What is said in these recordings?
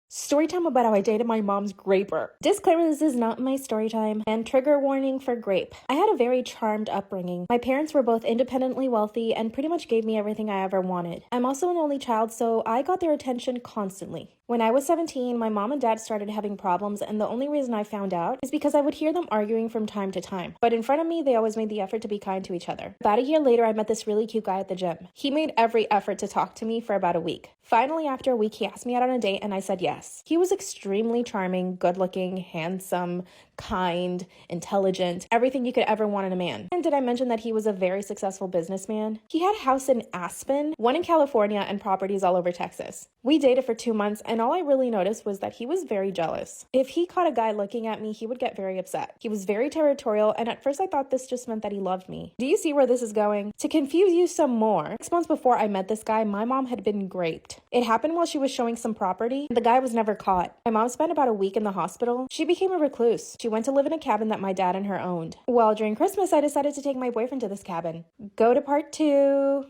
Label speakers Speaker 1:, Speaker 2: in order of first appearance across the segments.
Speaker 1: Storytime about how I dated my mom's graper. Disclaimer, this is not my story time, and trigger warning for grape. I had a very charmed upbringing. My parents were both independently wealthy and pretty much gave me everything I ever wanted. I'm also an only child, so I got their attention constantly. When I was 17, my mom and dad started having problems, and the only reason I found out is because I would hear them arguing from time to time. But in front of me, they always made the effort to be kind to each other. About a year later, I met this really cute guy at the gym. He made every effort to talk to me for about a week. Finally, after a week, he asked me out on a date, and I said yes. He was extremely charming, good-looking, handsome, kind, intelligent, everything you could ever want in a man. And did I mention that he was a very successful businessman? He had a house in Aspen, one in California, and properties all over Texas. We dated for 2 months, and all I really noticed was that he was very jealous. If he caught a guy looking at me, he would get very upset. He was very territorial, and at first I thought this just meant that he loved me. Do you see where this is going? To confuse you some more, 6 months before I met this guy, my mom had been raped. It happened while she was showing some property. The guy was never caught. My mom spent about a week in the hospital. She became a recluse. She went to live in a cabin that my dad and her owned. Well, during Christmas, I decided to take my boyfriend to this cabin. Go to part 2.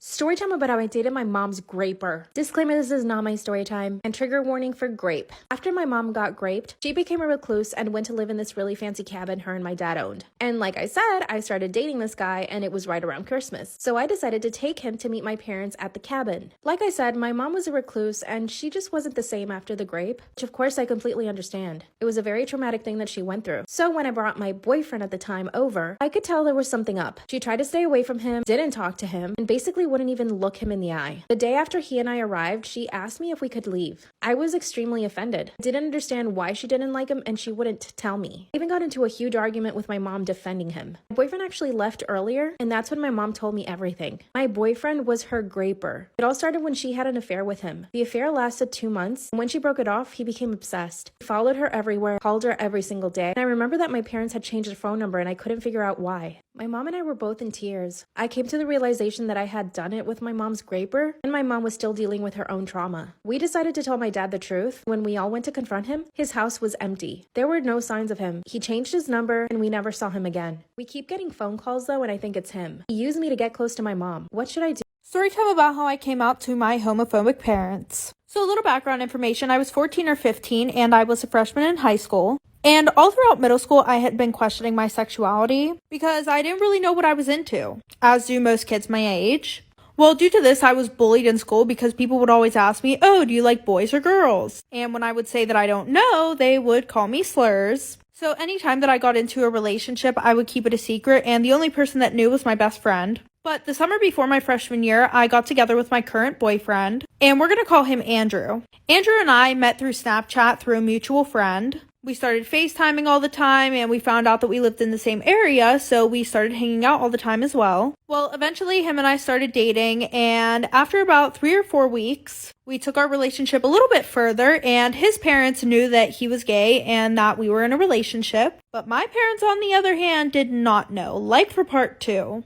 Speaker 1: Storytime about how I dated my mom's graper. Disclaimer, this is not my story time, and trigger warning for grape. After my mom got graped, she became a recluse and went to live in this really fancy cabin her and my dad owned. And like I said, I started dating this guy, and it was right around Christmas. So I decided to take him to meet my parents at the cabin. Like I said, my mom was a recluse, and she just wasn't the same after the grape, which of course I completely understand. It was a very traumatic thing that she went through. So when I brought my boyfriend at the time over, I could tell there was something up. She tried to stay away from him, didn't talk to him, and basically wouldn't even look him in the eye. The day after he and I arrived, she asked me if we could leave. I was extremely offended. Didn't understand why she didn't like him, and she wouldn't tell me. I even got into a huge argument with my mom defending him. My boyfriend actually left earlier, and that's when my mom told me everything. My boyfriend was her graper. It all started when she had an affair with him. The affair lasted 2 months, and when she broke it off, he became obsessed. He followed her everywhere, called her every single day, and I remember that my parents had changed their phone number, and I couldn't figure out why. My mom and I were both in tears. I came to the realization that I had done it with my mom's graper, and my mom was still dealing with her own trauma. We decided to tell my dad the truth. When we all went to confront him, his house was empty. There were no signs of him. He changed his number, and we never saw him again. We keep getting phone calls though, and I think it's him. He used me to get close to my mom. What should I do?
Speaker 2: Storytime about how I came out to my homophobic parents. So a little background information, I was 14 or 15 and I was a freshman in high school. And all throughout middle school, I had been questioning my sexuality because I didn't really know what I was into, as do most kids my age. Well, due to this, I was bullied in school because people would always ask me, oh, do you like boys or girls? And when I would say that I don't know, they would call me slurs. So anytime that I got into a relationship, I would keep it a secret, and the only person that knew was my best friend. But the summer before my freshman year, I got together with my current boyfriend, and we're going to call him Andrew. Andrew and I met through Snapchat through a mutual friend. We started FaceTiming all the time, and we found out that we lived in the same area, so we started hanging out all the time as well. Well, eventually him and I started dating, and after about 3 or 4 weeks, we took our relationship a little bit further, and his parents knew that he was gay and that we were in a relationship. But my parents, on the other hand, did not know. Like for part 2.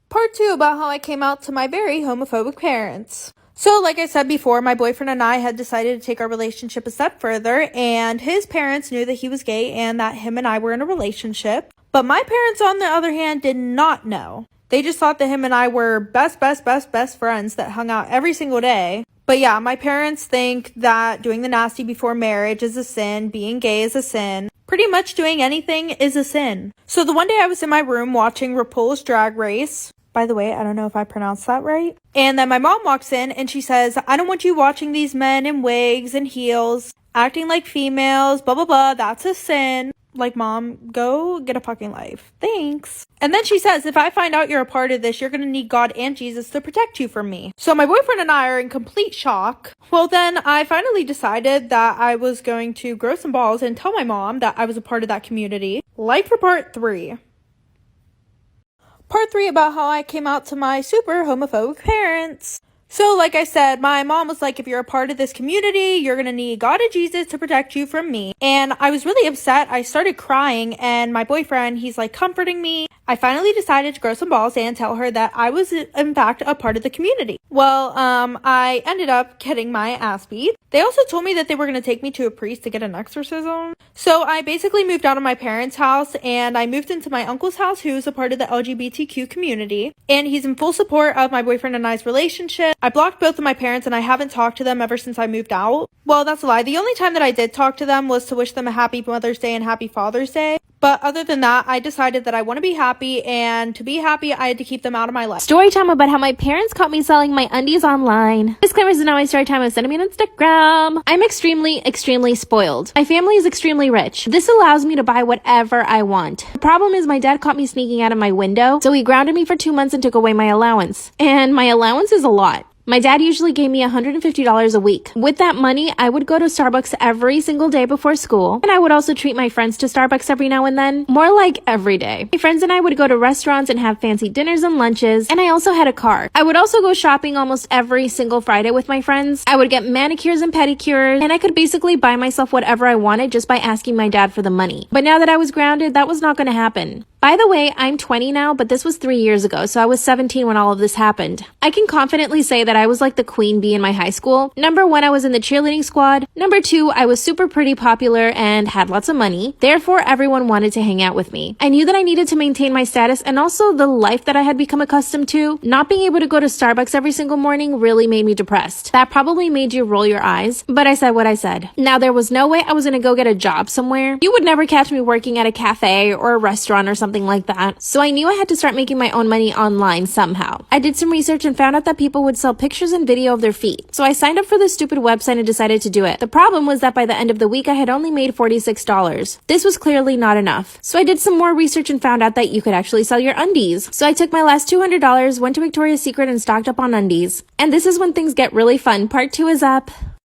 Speaker 2: Part 2 about how I came out to my very homophobic parents. So, like I said before, my boyfriend and I had decided to take our relationship a step further, and his parents knew that he was gay and that him and I were in a relationship. But my parents, on the other hand, did not know. They just thought that him and I were best friends that hung out every single day. But yeah, my parents think that doing the nasty before marriage is a sin, being gay is a sin. Pretty much doing anything is a sin. So the one day I was in my room watching RuPaul's Drag Race. By the way, I don't know if I pronounced that right. And then my mom walks in and she says, I don't want you watching these men in wigs and heels, acting like females, blah, blah, blah. That's a sin. Like, Mom, go get a fucking life. Thanks. And then she says, if I find out you're a part of this, you're going to need God and Jesus to protect you from me. So my boyfriend and I are in complete shock. Well, then I finally decided that I was going to grow some balls and tell my mom that I was a part of that community. Like for part 3. Part 3 about how I came out to my super homophobic parents. So, like I said, my mom was like, if you're a part of this community, you're going to need God and Jesus to protect you from me. And I was really upset. I started crying, and my boyfriend, he's like comforting me. I finally decided to grow some balls and tell her that I was, in fact, a part of the community. Well, I ended up getting my ass beat. They also told me that they were going to take me to a priest to get an exorcism. So I basically moved out of my parents' house, and I moved into my uncle's house, who's a part of the LGBTQ community. And he's in full support of my boyfriend and I's relationship. I blocked both of my parents and I haven't talked to them ever since I moved out. Well, that's a lie. The only time that I did talk to them was to wish them a happy Mother's Day and happy Father's Day. But other than that, I decided that I want to be happy, and to be happy, I had to keep them out of my life.
Speaker 1: Story time about how my parents caught me selling my undies online. Disclaimer, this is not my story time. Send me on Instagram. I'm extremely spoiled. My family is extremely rich. This allows me to buy whatever I want. The problem is my dad caught me sneaking out of my window, so he grounded me for 2 months and took away my allowance. And my allowance is a lot. My dad usually gave me $150 a week. With that money, I would go to Starbucks every single day before school, and I would also treat my friends to Starbucks every now and then. More like every day. My friends and I would go to restaurants and have fancy dinners and lunches, and I also had a car. I would also go shopping almost every single Friday with my friends. I would get manicures and pedicures, and I could basically buy myself whatever I wanted just by asking my dad for the money. But now that I was grounded, that was not going to happen. By the way, I'm 20 now, but this was 3 years ago, so I was 17 when all of this happened. I can confidently say that I was like the queen bee in my high school. Number 1, I was in the cheerleading squad. Number 2, I was super pretty popular and had lots of money. Therefore, everyone wanted to hang out with me. I knew that I needed to maintain my status and also the life that I had become accustomed to. Not being able to go to Starbucks every single morning really made me depressed. That probably made you roll your eyes, but I said what I said. Now, there was no way I was gonna go get a job somewhere. You would never catch me working at a cafe or a restaurant or something like that. So I knew I had to start making my own money online somehow. I did some research and found out that people would sell pictures and video of their feet. So I signed up for this stupid website and decided to do it. The problem was that by the end of the week, I had only made $46. This was clearly not enough. So I did some more research and found out that you could actually sell your undies. So I took my last $200, went to Victoria's Secret and stocked up on undies. And this is when things get really fun. Part 2 is up.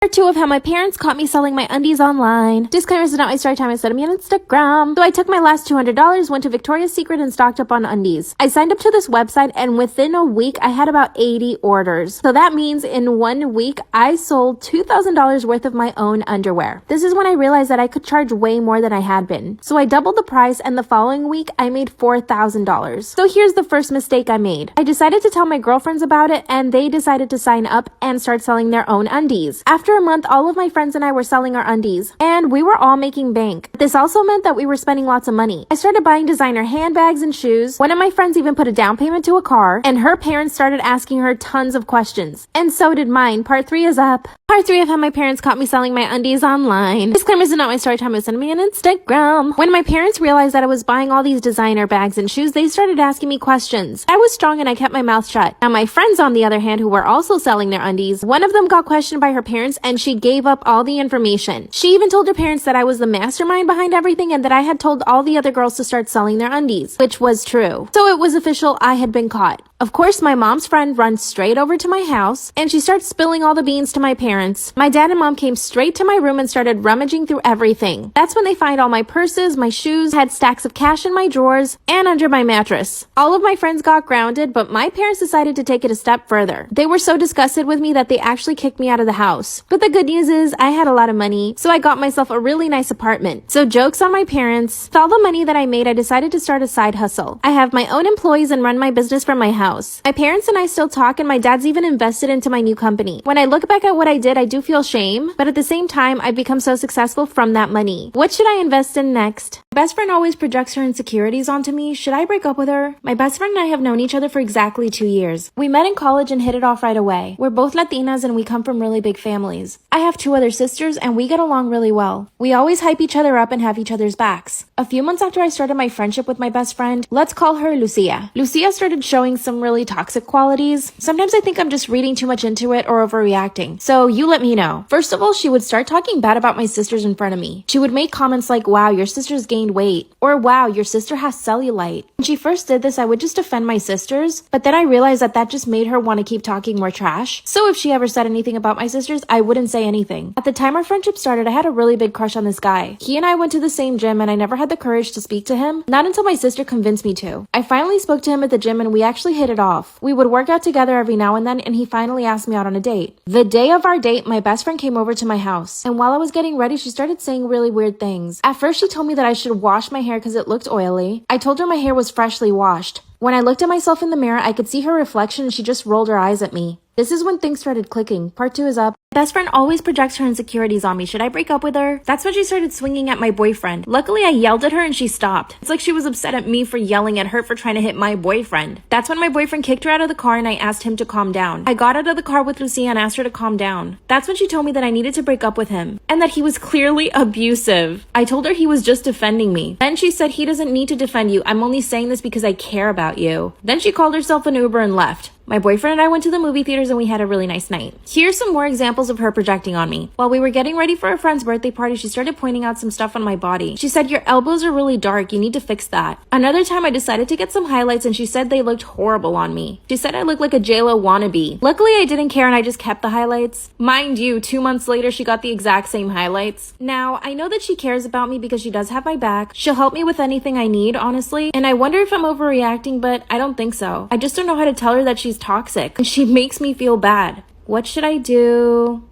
Speaker 1: Part 2 of how my parents caught me selling my undies online. Disclaimer, this is not my story time. I said me on Instagram. So I took my last $200, went to Victoria's Secret and stocked up on undies. I signed up to this website and within a week, I had about 80 orders. So that means in 1 week, I sold $2,000 worth of my own underwear. This is when I realized that I could charge way more than I had been. So I doubled the price and the following week, I made $4,000. So here's the first mistake I made. I decided to tell my girlfriends about it and they decided to sign up and start selling their own undies. After a month, all of my friends and I were selling our undies, and we were all making bank. This also meant that we were spending lots of money. I started buying designer handbags and shoes. One of my friends even put a down payment to a car, and her parents started asking her tons of questions. And so did mine. Part 3 is up. Part 3 of how my parents caught me selling my undies online. Disclaimer, this is not my story time. Send me on Instagram. When my parents realized that I was buying all these designer bags and shoes, they started asking me questions. I was strong and I kept my mouth shut. Now my friends, on the other hand, who were also selling their undies, one of them got questioned by her parents and she gave up all the information. She even told her parents that I was the mastermind behind everything and that I had told all the other girls to start selling their undies, which was true. So it was official, I had been caught. Of course, my mom's friend runs straight over to my house and she starts spilling all the beans to my parents. My dad and mom came straight to my room and started rummaging through everything. That's when they find all my purses, my shoes, had stacks of cash in my drawers, and under my mattress. All of my friends got grounded, but my parents decided to take it a step further. They were so disgusted with me that they actually kicked me out of the house. But the good news is I had a lot of money, so I got myself a really nice apartment. So jokes on my parents. With all the money that I made, I decided to start a side hustle. I have my own employees and run my business from my house. My parents and I still talk, and my dad's even invested into my new company. When I look back at what I did, I do feel shame, but at the same time, I've become so successful from that money. What should I invest in next? My best friend always projects her insecurities onto me. Should I break up with her? My best friend and I have known each other for exactly 2 years. We met in college and hit it off right away. We're both Latinas and we come from really big families. I have 2 other sisters and we get along really well. We always hype each other up and have each other's backs. A few months after I started my friendship with my best friend, let's call her Lucia. Lucia started showing some really toxic qualities. Sometimes I think I'm just reading too much into it or overreacting. So you let me know. First of all, she would start talking bad about my sisters in front of me. She would make comments like, wow, your sister's gained weight, or wow, your sister has cellulite. When she first did this, I would just defend my sisters, but then I realized that that just made her want to keep talking more trash. So if she ever said anything about my sisters, I wouldn't say anything. At the time our friendship started, I had a really big crush on this guy. He and I went to the same gym and I never had the courage to speak to him, not until my sister convinced me to. I finally spoke to him at the gym and we actually hit it off. We would work out together every now and then and he finally asked me out on a date. The day of our date, my best friend came over to my house, and while I was getting ready, she started saying really weird things. At first, she told me that I should wash my hair because it looked oily. I told her my hair was freshly washed. When I looked at myself in the mirror, I could see her reflection and she just rolled her eyes at me. This is when things started clicking. Part 2 is up. My best friend always projects her insecurities on me. Should I break up with her? That's when she started swinging at my boyfriend. Luckily, I yelled at her and she stopped. It's like she was upset at me for yelling at her for trying to hit my boyfriend. That's when my boyfriend kicked her out of the car and I asked him to calm down. I got out of the car with Lucia and asked her to calm down. That's when she told me that I needed to break up with him and that he was clearly abusive. I told her he was just defending me. Then she said he doesn't need to defend you. I'm only saying this because I care about you. Then she called herself an Uber and left. My boyfriend and I went to the movie theaters and we had a really nice night. Here's some more examples of her projecting on me. While we were getting ready for a friend's birthday party, she started pointing out some stuff on my body. She said, "Your elbows are really dark. You need to fix that." Another time I decided to get some highlights and she said they looked horrible on me. She said I looked like a JLo wannabe. Luckily, I didn't care and I just kept the highlights. Mind you, 2 months later, she got the exact same highlights. Now, I know that she cares about me because she does have my back. She'll help me with anything I need, honestly. And I wonder if I'm overreacting, but I don't think so. I just don't know how to tell her that she's toxic. And she makes me feel bad. What should I do?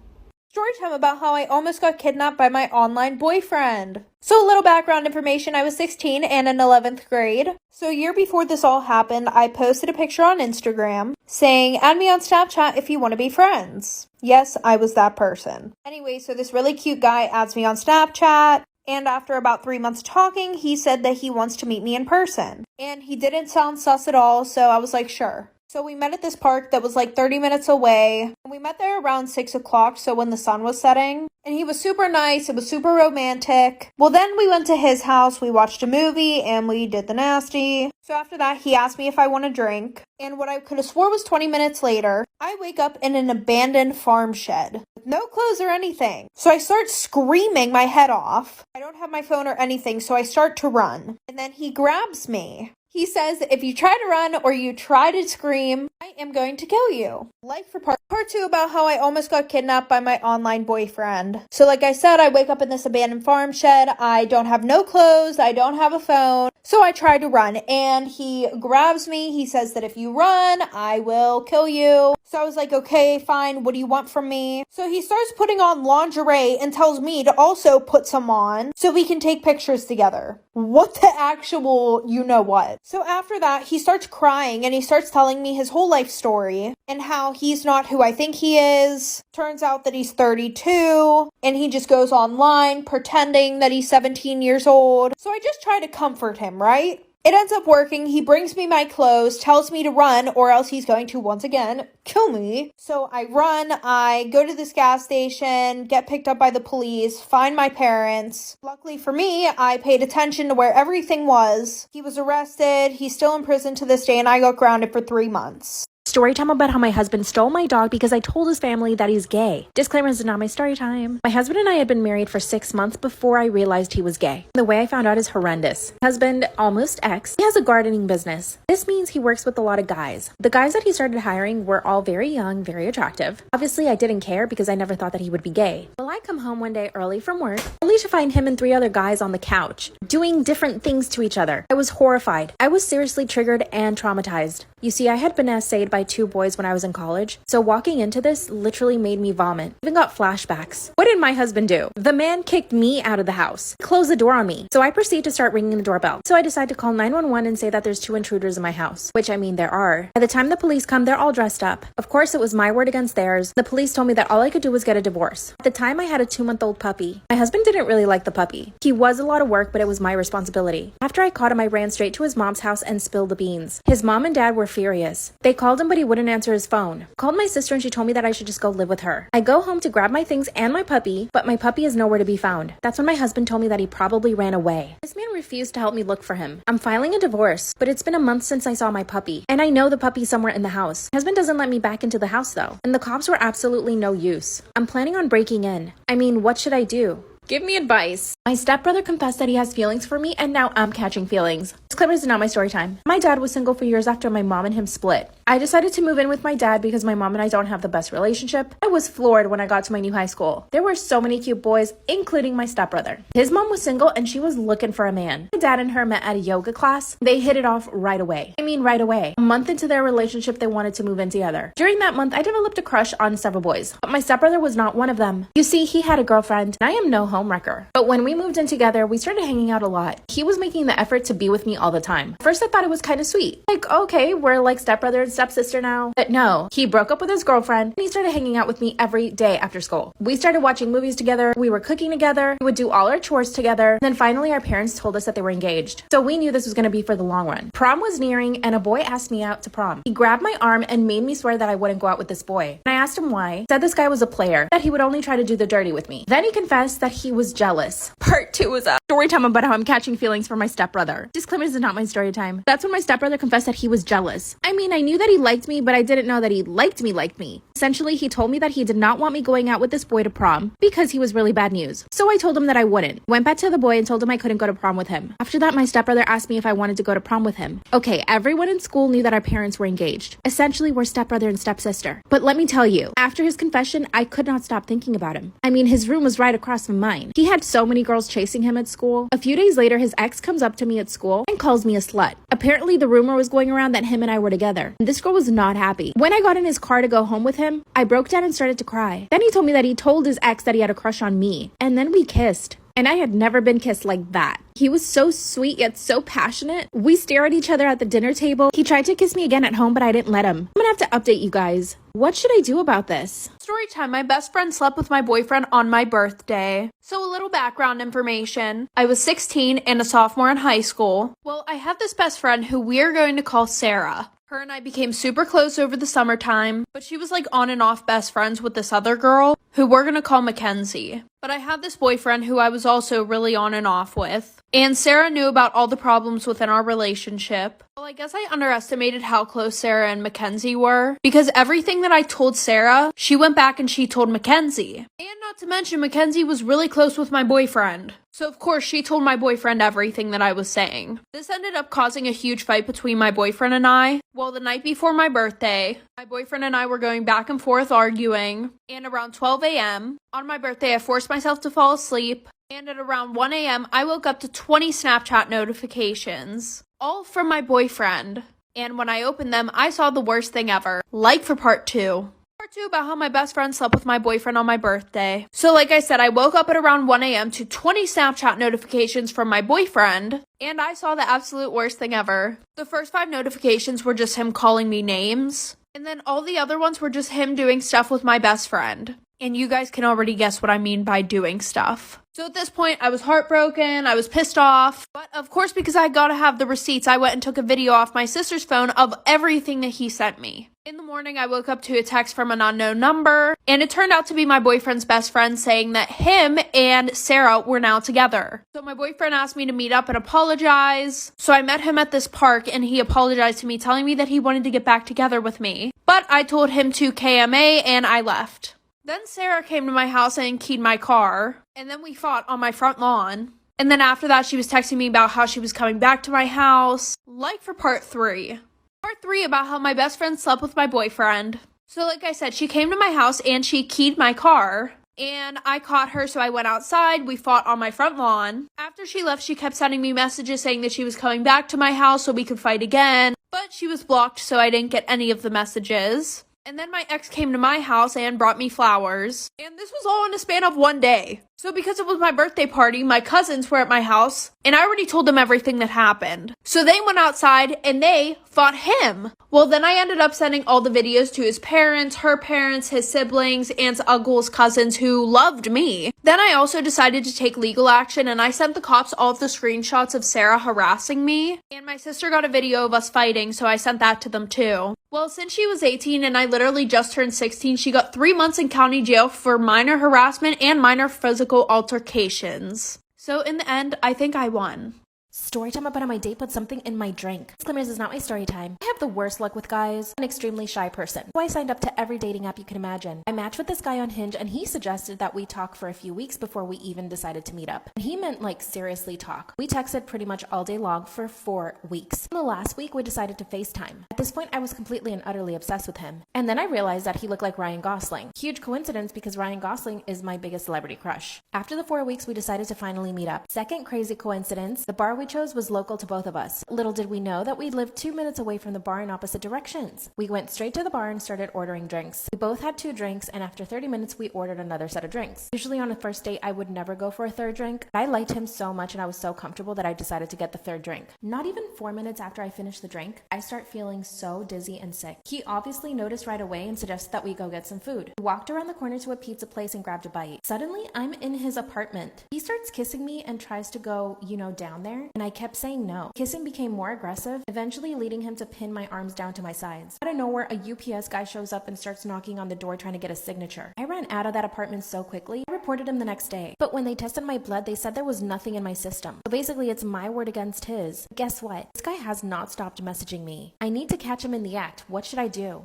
Speaker 2: Story time about how I almost got kidnapped by my online boyfriend. So a little background information, I was 16 and in 11th grade. So a year before this all happened, I posted a picture on Instagram saying, "Add me on Snapchat if you want to be friends." Yes, I was that person. Anyway, so this really cute guy adds me on Snapchat. And after about 3 months talking, he said that he wants to meet me in person. And he didn't sound sus at all, so I was like, sure. So we met at this park that was like 30 minutes away. We met there around 6 o'clock, so when the sun was setting. And he was super nice. It was super romantic. Well, then we went to his house. We watched a movie and we did the nasty. So after that, he asked me if I want a drink. And what I could have swore was 20 minutes later, I wake up in an abandoned farm shed with no clothes or anything. So I start screaming my head off. I don't have my phone or anything, so I start to run. And then he grabs me. He says, "If you try to run or you try to scream, I am going to kill you." Life for part 2 about how I almost got kidnapped by my online boyfriend. So like I said, I wake up in this abandoned farm shed. I don't have no clothes. I don't have a phone. So I try to run and he grabs me. He says that if you run, I will kill you. So I was like, okay, fine. What do you want from me? So he starts putting on lingerie and tells me to also put some on so we can take pictures together. What the actual you know what? So after that, he starts crying and he starts telling me his whole life story and how he's not who I think he is. Turns out that he's 32 and he just goes online pretending that he's 17 years old. So I just try to comfort him, right? It ends up working. He brings me my clothes, tells me to run, or else he's going to, once again, kill me. So I run, I go to this gas station, get picked up by the police, find my parents. Luckily for me, I paid attention to where everything was. He was arrested, he's still in prison to this day, and I got grounded for 3 months.
Speaker 1: Story time about how my husband stole my dog because I told his family that he's gay. Disclaimer, this is not my story time. My husband and I had been married for 6 months before I realized he was gay. The way I found out is horrendous. Husband, almost ex, he has a gardening business. This means he works with a lot of guys. The guys that he started hiring were all very young, very attractive. Obviously, I didn't care because I never thought that he would be gay. Well, I come home one day early from work, only to find him and 3 other guys on the couch, doing different things to each other. I was horrified. I was seriously triggered and traumatized. You see, I had been essayed by 2 boys when I was in college, so walking into this literally made me vomit. Even got flashbacks. What did my husband do? The man kicked me out of the house, closed the door on me. So I proceed to start ringing the doorbell. So I decide to call 911 and say that there's 2 intruders in my house, which I mean there are. By the time the police come, they're all dressed up. Of course, it was my word against theirs. The police told me that all I could do was get a divorce. At the time, I had a 2-month-old puppy. My husband didn't really like the puppy. He was a lot of work, but it was my responsibility. After I caught him, I ran straight to his mom's house and spilled the beans. His mom and dad were furious. They called him, but he wouldn't answer his phone. Called my sister and she told me that I should just go live with her. I go home to grab my things and my puppy, but my puppy is nowhere to be found. That's when my husband told me that he probably ran away. This man refused to help me look for him. I'm filing a divorce, but it's been a month since I saw my puppy, and I know the puppy's somewhere in the house. My husband doesn't let me back into the house though, and the cops were absolutely no use. I'm planning on breaking in. I mean, what should I do? Give me advice. My stepbrother confessed that he has feelings for me, and now I'm catching feelings. Disclaimer, this is not my story time. My dad was single for years after my mom and him split. I decided to move in with my dad because my mom and I don't have the best relationship. I was floored when I got to my new high school. There were so many cute boys, including my stepbrother. His mom was single and she was looking for a man. My dad and her met at a yoga class. They hit it off right away. I mean, right away. A month into their relationship, they wanted to move in together. During that month, I developed a crush on several boys, but my stepbrother was not one of them. You see, he had a girlfriend, and I am no homo. homewrecker. But when we moved in together, we started hanging out a lot. He was making the effort to be with me all the time. At first, I thought it was kind of sweet. Like, okay, we're like stepbrother and stepsister now. But no, he broke up with his girlfriend and he started hanging out with me every day after school. We started watching movies together. We were cooking together. We would do all our chores together. And then finally, our parents told us that they were engaged. So we knew this was going to be for the long run. Prom was nearing and a boy asked me out to prom. He grabbed my arm and made me swear that I wouldn't go out with this boy. And I asked him why. He said this guy was a player, that he would only try to do the dirty with me. Then he confessed that he was jealous. Part 2 is up. Story time about how I'm catching feelings for my stepbrother. Disclaimer, this is not my story time. That's when my stepbrother confessed that he was jealous. I mean, I knew that he liked me, but I didn't know that he liked me. Essentially, he told me that he did not want me going out with this boy to prom because he was really bad news. So I told him that I wouldn't. Went back to the boy and told him I couldn't go to prom with him. After that, my stepbrother asked me if I wanted to go to prom with him. Okay, everyone in school knew that our parents were engaged. Essentially, we're stepbrother and stepsister. But let me tell you, after his confession, I could not stop thinking about him. I mean, his room was right across from mine. He had so many girls chasing him at school. A few days later, his ex comes up to me at school and calls me a slut. Apparently, the rumor was going around that him and I were together. And this girl was not happy. When I got in his car to go home with him, I broke down and started to cry. Then he told me that he told his ex that he had a crush on me. And then we kissed. And I had never been kissed like that. He was so sweet yet so passionate. We stare at each other at the dinner table. He tried to kiss me again at home, but I didn't let him. I'm gonna have to update you guys. What should I do about this?
Speaker 2: Story time. My best friend slept with my boyfriend on my birthday. So a little background information. I was 16 and a sophomore in high school. Well, I have this best friend who we are going to call Sarah. Her and I became super close over the summertime, but she was like on and off best friends with this other girl who we're gonna call Mackenzie. But I had this boyfriend who I was also really on and off with. And Sarah knew about all the problems within our relationship. Well, I guess I underestimated how close Sarah and Mackenzie were, because everything that I told Sarah, she went back and she told Mackenzie. And not to mention, Mackenzie was really close with my boyfriend. So of course, she told my boyfriend everything that I was saying. This ended up causing a huge fight between my boyfriend and I. Well, the night before my birthday, my boyfriend and I were going back and forth arguing. And around 12 a.m., on my birthday, I forced myself to fall asleep. And at around 1 a.m., I woke up to 20 Snapchat notifications, all from my boyfriend. And when I opened them, I saw the worst thing ever. Like for part 2. Part 2 about how my best friend slept with my boyfriend on my birthday. So like I said, I woke up at around 1 a.m. to 20 Snapchat notifications from my boyfriend. And I saw the absolute worst thing ever. The first 5 notifications were just him calling me names. And then all the other ones were just him doing stuff with my best friend. And you guys can already guess what I mean by doing stuff. So at this point, I was heartbroken, I was pissed off. But of course, because I gotta have the receipts, I went and took a video off my sister's phone of everything that he sent me. In the morning, I woke up to a text from an unknown number, and it turned out to be my boyfriend's best friend saying that him and Sarah were now together. So my boyfriend asked me to meet up and apologize. So I met him at this park, and he apologized to me, telling me that he wanted to get back together with me. But I told him to KMA, and I left. Then Sarah came to my house and keyed my car, and then we fought on my front lawn. And then after that, she was texting me about how she was coming back to my house. Like for part 3. Part 3 about how my best friend slept with my boyfriend. So like I said, she came to my house and she keyed my car. And I caught her, so I went outside. We fought on my front lawn. After she left, she kept sending me messages saying that she was coming back to my house so we could fight again. But she was blocked, so I didn't get any of the messages. And then my ex came to my house and brought me flowers. And this was all in a span of 1 day. So because it was my birthday party, my cousins were at my house, and I already told them everything that happened. So they went outside, and they fought him. Well, then I ended up sending all the videos to his parents, her parents, his siblings, aunts, uncles, cousins who loved me. Then I also decided to take legal action, and I sent the cops all of the screenshots of Sarah harassing me. And my sister got a video of us fighting, so I sent that to them too. Well, since she was 18 and I literally just turned 16, she got 3 months in county jail for minor harassment and minor physical altercations. So in the end, I think I won.
Speaker 1: Story time about how my date put something in my drink. Disclaimer, this is not my story time. I have the worst luck with guys. I'm an extremely shy person. So I signed up to every dating app you can imagine. I matched with this guy on Hinge and he suggested that we talk for a few weeks before we even decided to meet up. And he meant like seriously talk. We texted pretty much all day long for 4 weeks. In the last week, we decided to FaceTime. At this point, I was completely and utterly obsessed with him. And then I realized that he looked like Ryan Gosling. Huge coincidence because Ryan Gosling is my biggest celebrity crush. After the 4 weeks, we decided to finally meet up. Second crazy coincidence, the bar we chose was local to both of us. Little did we know that we lived 2 minutes away from the bar in opposite directions. We went straight to the bar and started ordering drinks. We both had 2 drinks, and after 30 minutes, we ordered another set of drinks. Usually on a first date, I would never go for a third drink, but I liked him so much and I was so comfortable that I decided to get the third drink. Not even 4 minutes after I finished the drink, I start feeling so dizzy and sick. He obviously noticed right away and suggested that we go get some food. We walked around the corner to a pizza place and grabbed a bite. Suddenly, I'm in his apartment. He starts kissing me and tries to go, down there, and I kept saying no. Kissing became more aggressive, eventually leading him to pin my arms down to my sides. Out of nowhere, a UPS guy shows up and starts knocking on the door trying to get a signature. I ran out of that apartment so quickly, I reported him the next day. But when they tested my blood, they said there was nothing in my system. So basically, it's my word against his. Guess what? This guy has not stopped messaging me. I need to catch him in the act. What should I do?